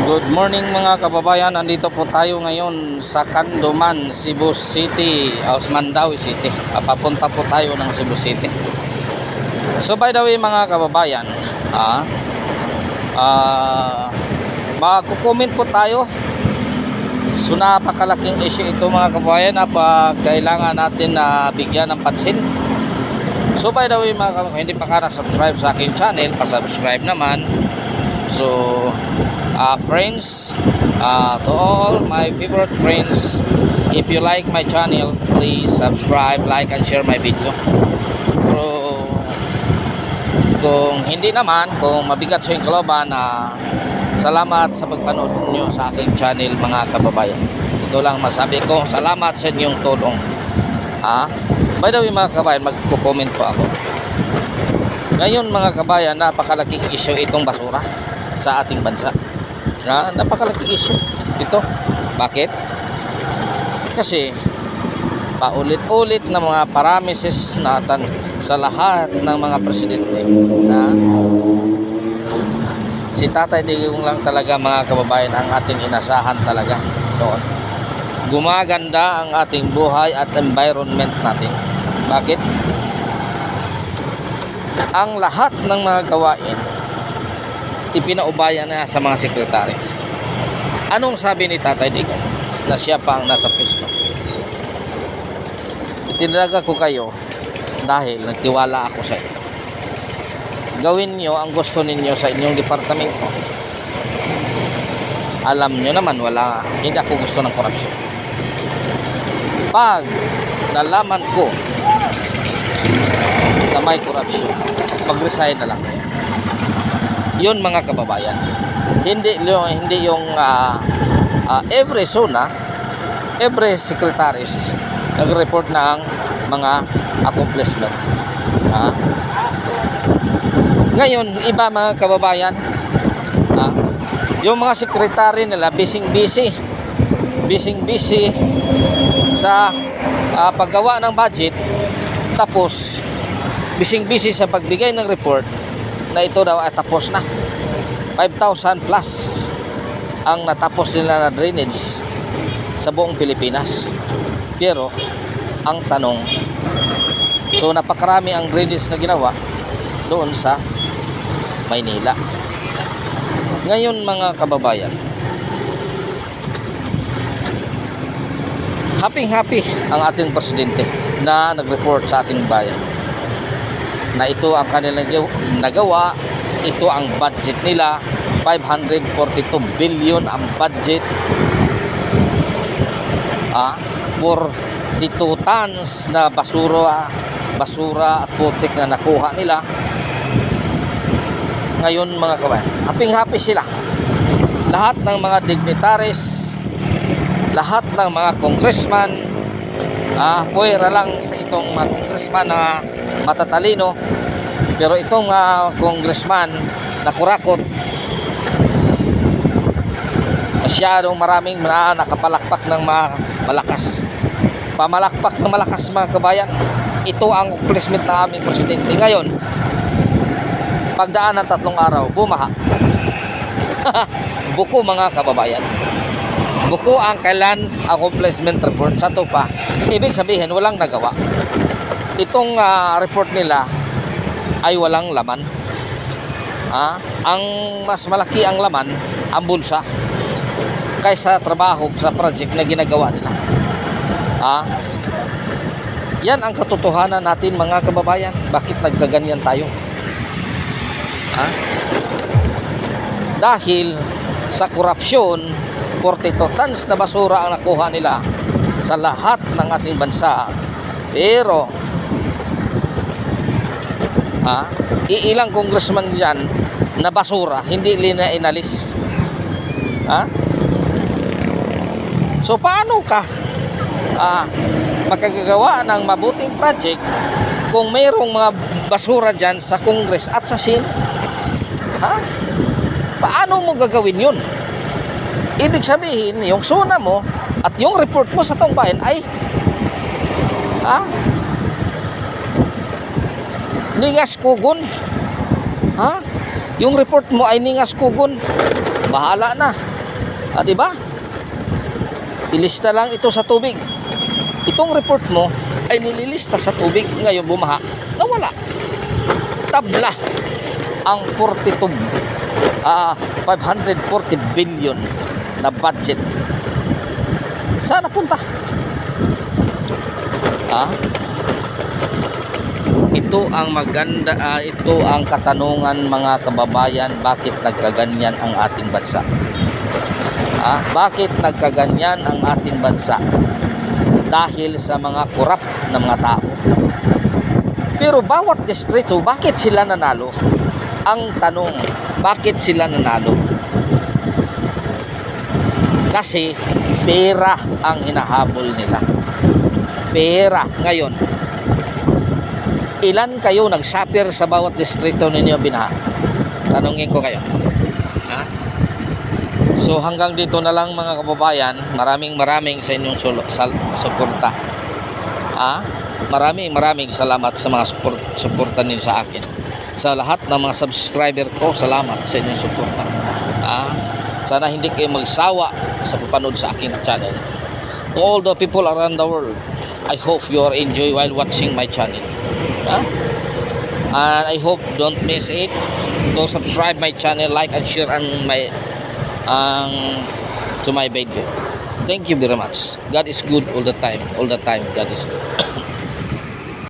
Good morning mga kababayan, andito po tayo ngayon sa Candoman, Cebu City, Mandawi City. Papunta po tayo ng Cebu City. So by the way mga kababayan, magko-comment po tayo. So napakalaking issue ito mga kababayan na kailangan natin na bigyan ng pansin. So by the way mga kababayan, hindi pa ka na-subscribe sa aking channel, pa-subscribe naman. So friends, to all my favorite friends, if you like my channel, please subscribe, like and share my video. Pero kung hindi naman, kung mabigat sa inyong kalooban, salamat sa pagpanood niyo sa aking channel mga kababayan. Ito lang masabi ko, salamat sa inyong tulong. By the way mga kababayan, magko-comment po ako. Ngayon mga kababayan, napakalaking issue itong basura sa ating bansa. Napakalaking issue ito. Bakit? Kasi paulit-ulit na mga promises natin sa lahat ng mga presidente na si Tatay Digong lang talaga mga kababayan ang ating inasahan talaga doon. Gumaganda ang ating buhay at environment natin. Bakit? Ang lahat ng mga gawain ipinaubaya na sa mga sekretaris. Anong sabi ni Tatay Digong na siya pa ang nasa pwesto? Itinalaga ko kayo dahil nagtiwala ako sa inyo. Gawin nyo ang gusto ninyo sa inyong departamento. Alam nyo naman, hindi ako gusto ng korupsyon. Pag nalaman ko na may korupsyon, mag-resign na lang kayo. Yun mga kababayan, hindi yung every zona, every secretaries nag-report ng mga accomplishment. Ngayon iba mga kababayan, yung mga sekretary nila busy sa paggawa ng budget, tapos busy sa pagbigay ng report na ito daw ay tapos na. 5,000 plus ang natapos nila na drainage sa buong Pilipinas. Pero ang tanong, so napakarami ang drainage na ginawa doon sa Maynila. Ngayon mga kababayan, happy ang ating presidente na nag-report sa ating bayan na ito ang kanilang nagawa, ito ang budget nila, 542 billion ang budget, 42 tons na basura at putik na nakuha nila. Ngayon mga kabayan, happy sila. Lahat ng mga dignitaries, lahat ng mga congressman, puwera lang sa itong mga congressman na matatalino, pero itong congressman na kurakot, masyadong maraming nakapalakpak ng malakas. Pamalakpak ng malakas mga kabayan. Ito ang accomplishment ng aming presidente. Ngayon, pagdaan ng 3 araw, bumaha. Buko mga kababayan. Buko ang kailan accomplishment report sa tupa. Ibig sabihin walang nagawa. Itong report nila ay walang laman. Ang mas malaki ang laman, ang bulsa, kaysa trabaho sa project na ginagawa nila. Yan ang katotohanan natin mga kababayan. Bakit nagkaganyan tayo? Dahil sa korupsyon, 42 tons na basura ang nakuha nila sa lahat ng ating bansa. Pero iilang congressman dyan na basura hindi nila inalis. So paano ka makagagawa ng mabuting project kung mayroong mga basura dyan sa Congress at sa Senate? Paano mo gagawin yun? Ibig sabihin, yung suna mo at yung report mo sa taong bayan ay ningas kugon. Yung report mo ay ningas kugon. Bahala na. Di ba? Ilista lang ito sa tubig. Itong report mo ay nililista sa tubig, ngayon bumaha, nawala. Tabla ang 540 billion na budget. Saan napunta? Ito ang ito ang katanungan mga kababayan, bakit nagkaganyan ang ating bansa? Bakit nagkaganyan ang ating bansa? Dahil sa mga korap na mga tao. Pero bawat distrito, bakit sila nanalo? Ang tanong, bakit sila nanalo? Kasi pera ang hinahabol nila. Pera. Ngayon, ilan kayo nagsuffer sa bawat distrito ninyo binaha? Tanungin ko kayo. So hanggang dito na lang mga kababayan. Maraming sa inyong suporta. Maraming salamat sa mga suporta ninyo sa akin. Sa lahat ng mga subscriber ko, salamat sa inyong suporta. Sana hindi kayo magsawa sa panood sa aking channel. To all the people around the world, I hope you are enjoy while watching my channel. And I hope don't miss it to subscribe my channel, like and share on my to my video. Thank you very much. God is good all the time. God is good.